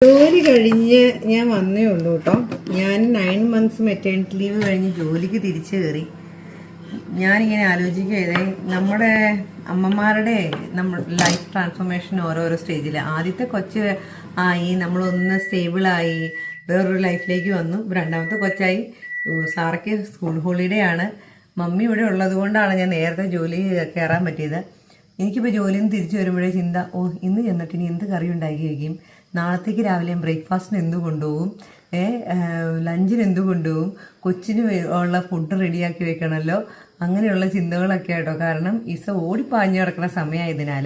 ജോലി കഴിഞ്ഞ് ഞാൻ വന്നേ ഉള്ളൂ കേട്ടോ. ഞാൻ 9 months മെറ്റേണിറ്റി ലീവ് കഴിഞ്ഞ് ജോലിക്ക് തിരിച്ചു കയറി. ഞാനിങ്ങനെ ആലോചിക്കുകയതേ, നമ്മുടെ അമ്മമാരുടെ ലൈഫ് ട്രാൻസ്ഫോർമേഷൻ ഓരോരോ സ്റ്റേജിൽ. ആദ്യത്തെ കൊച്ച് ആയി, നമ്മളൊന്ന് സ്റ്റേബിളായി വേറൊരു ലൈഫിലേക്ക് വന്നു. രണ്ടാമത്തെ കൊച്ചായി, സാറയ്ക്ക് സ്കൂൾ ഹോളിഡേ ആണ്. മമ്മി ഇവിടെ ഉള്ളത് കൊണ്ടാണ് ഞാൻ നേരത്തെ ജോലി കയറാൻ പറ്റിയത്. എനിക്കിപ്പോൾ ജോലിയിൽ നിന്ന് തിരിച്ചു വരുമ്പോഴേ ചിന്ത, ഇന്ന് ചെന്നിട്ട് ഇനി എന്ത് കറി ഉണ്ടാക്കി വയ്ക്കും, നാളത്തേക്ക് രാവിലെ ബ്രേക്ക്ഫാസ്റ്റിന് എന്ത് കൊണ്ടുപോകും, ലഞ്ചിന് എന്ത് കൊണ്ടുപോകും, കൊച്ചിന് ഉള്ള ഫുഡ് റെഡിയാക്കി വെക്കണമല്ലോ, അങ്ങനെയുള്ള ചിന്തകളൊക്കെ ആയിട്ടോ. കാരണം ഇസ ഓടിപ്പാഞ്ഞു കിടക്കുന്ന സമയമായതിനാൽ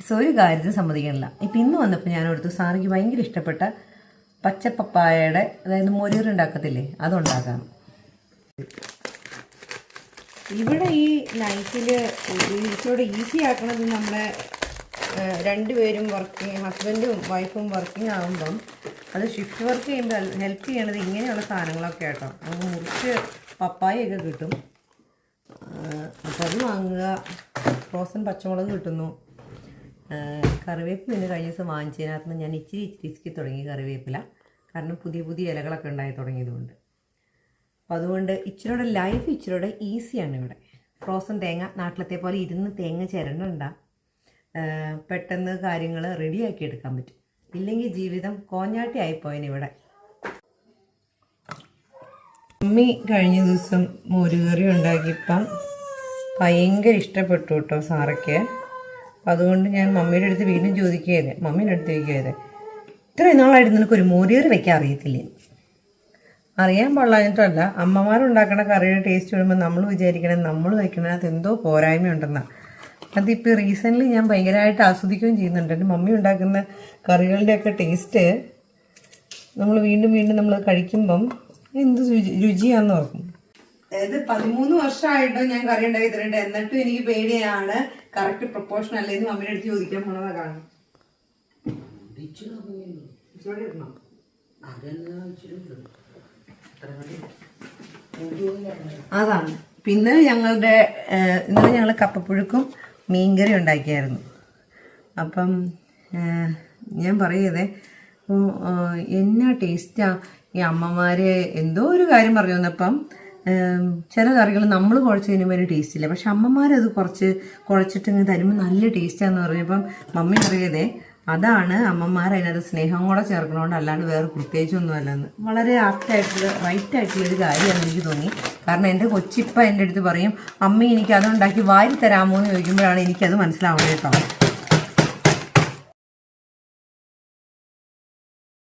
ഇസ ഒരു കാര്യത്തിൽ സമ്മതിക്കണില്ല. ഇപ്പം ഇന്ന് വന്നപ്പോൾ ഞാൻ ഓർത്തു സാറിക്ക് ഭയങ്കര ഇഷ്ടപ്പെട്ട പച്ചപ്പപ്പായയുടെ, അതായത് മൊരീറുണ്ടാക്കത്തില്ലേ, അതുണ്ടാക്കാം. ഇവിടെ ഈ നൈറ്റിൽ ഇച്ചിരി ഈസി ആക്കണത് നമ്മളെ രണ്ടുപേരും വർക്കിംഗ്, ഹസ്ബൻഡും വൈഫും വർക്കിംഗ് ആകുമ്പം അത് ഷിഫ്റ്റ് വർക്ക് ചെയ്യുമ്പോൾ ഹെൽപ്പ് ചെയ്യണത് ഇങ്ങനെയുള്ള സാധനങ്ങളൊക്കെ ആട്ടോ. നമുക്ക് മുറിച്ച് പപ്പായൊക്കെ കിട്ടും, അപ്പോൾ അത് വാങ്ങുക. ഫ്രോസൺ പച്ചമുളക് കിട്ടുന്നു. കറിവേപ്പില പിന്നെ കഴിഞ്ഞ ദിവസം വാങ്ങിച്ചതിനകത്ത് നിന്ന് ഞാൻ ഇച്ചിരി ഇസ്ക്കി തുടങ്ങി കറിവേപ്പില. കാരണം പുതിയ പുതിയ ഇലകളൊക്കെ ഉണ്ടായി തുടങ്ങിയതുകൊണ്ട്. അപ്പോൾ അതുകൊണ്ട് ഇച്ചിരിയുടെ ലൈഫ് ഇച്ചിരിയുടെ ഈസിയാണ് ഇവിടെ. ഫ്രോസൺ തേങ്ങ നാട്ടിലത്തെ പോലെ ഇരുന്ന് തേങ്ങ ചിരണ്ടണ്ട, പെട്ടെന്ന് കാര്യങ്ങൾ റെഡിയാക്കി എടുക്കാൻ പറ്റും. ഇല്ലെങ്കിൽ ജീവിതം കോഞ്ഞാട്ടി ആയിപ്പോയിന് ഇവിടെ. മമ്മി കഴിഞ്ഞ ദിവസം മോരുകറി ഉണ്ടാക്കിയപ്പം ഭയങ്കര ഇഷ്ടപ്പെട്ടു കേട്ടോ സാറയ്ക്ക്. അപ്പം അതുകൊണ്ട് ഞാൻ മമ്മിയുടെ അടുത്ത് വീണ്ടും ചോദിക്കുകയത്, മമ്മീൻ്റെ അടുത്ത് ചോദിക്കുകയത്, ഇത്രയും നാളായിട്ട് നിനക്കൊരു മോരുകറി വയ്ക്കാൻ അറിയത്തില്ലേ? അറിയാൻ പാടില്ലാഞ്ഞിട്ടല്ല, അമ്മമാരുണ്ടാക്കുന്ന കറിയുടെ ടേസ്റ്റ് വരുമ്പോൾ നമ്മൾ വിചാരിക്കണം നമ്മൾ വയ്ക്കണത് എന്തോ പോരായ്മയുണ്ടെന്നാണ്. അതിപ്പോൾ റീസെൻ്റ്ലി ഞാൻ ഭയങ്കരമായിട്ട് ആസ്വദിക്കുകയും ചെയ്യുന്നുണ്ട്. എൻ്റെ മമ്മി ഉണ്ടാക്കുന്ന കറികളുടെയൊക്കെ ടേസ്റ്റ് നമ്മൾ വീണ്ടും വീണ്ടും നമ്മൾ കഴിക്കുമ്പം എന്ത് രുചിയാണെന്ന് ഓർക്കും. അതായത് 13 വർഷമായിട്ടോ ഞാൻ കറി ഉണ്ടാക്കി തരേണ്ടത്, എന്നിട്ടും എനിക്ക് പേടിയാണ് കറക്റ്റ് പ്രൊപ്പോർഷൻ അല്ലേന്ന് മമ്മിയുടെ അടുത്ത് ചോദിക്കാൻ പോണതാ. കാണും അതാണ്. പിന്നെ ഇന്നലെ ഞങ്ങൾ കപ്പപ്പുഴുക്കും മീൻകറി ഉണ്ടാക്കിയായിരുന്നു. അപ്പം ഞാൻ പറയതേ, എന്നാ ടേസ്റ്റാ ഈ അമ്മമാർ എന്തോ ഒരു കാര്യം പറഞ്ഞു വന്നപ്പം, ചില കറികൾ നമ്മൾ കുഴച്ച് കഴിയുമ്പോൾ അതിന് ടേസ്റ്റ് ഇല്ല, പക്ഷെ അമ്മമാരത് കുഴച്ചിട്ട് ഇങ്ങനെ തരുമ്പോൾ നല്ല ടേസ്റ്റാന്ന് പറഞ്ഞപ്പം മമ്മി പറയതേ, അതാണ് അമ്മമാർ അതിനകത്ത് സ്നേഹം കൂടെ ചേർക്കണോണ്ട്, അല്ലാണ്ട് വേറെ പ്രത്യേകിച്ചൊന്നും അല്ലെന്ന്. വളരെ റൈറ്റ് ആയിട്ടുള്ളൊരു കാര്യമാണെന്ന് എനിക്ക് തോന്നി. കാരണം എൻ്റെ കൊച്ചിപ്പം എൻ്റെ അടുത്ത് പറയും, അമ്മ എനിക്ക് അതുണ്ടാക്കി വാരി തരാമോ എന്ന് ചോദിക്കുമ്പോഴാണ് എനിക്കത് മനസ്സിലാവുന്നത് കേട്ടോ.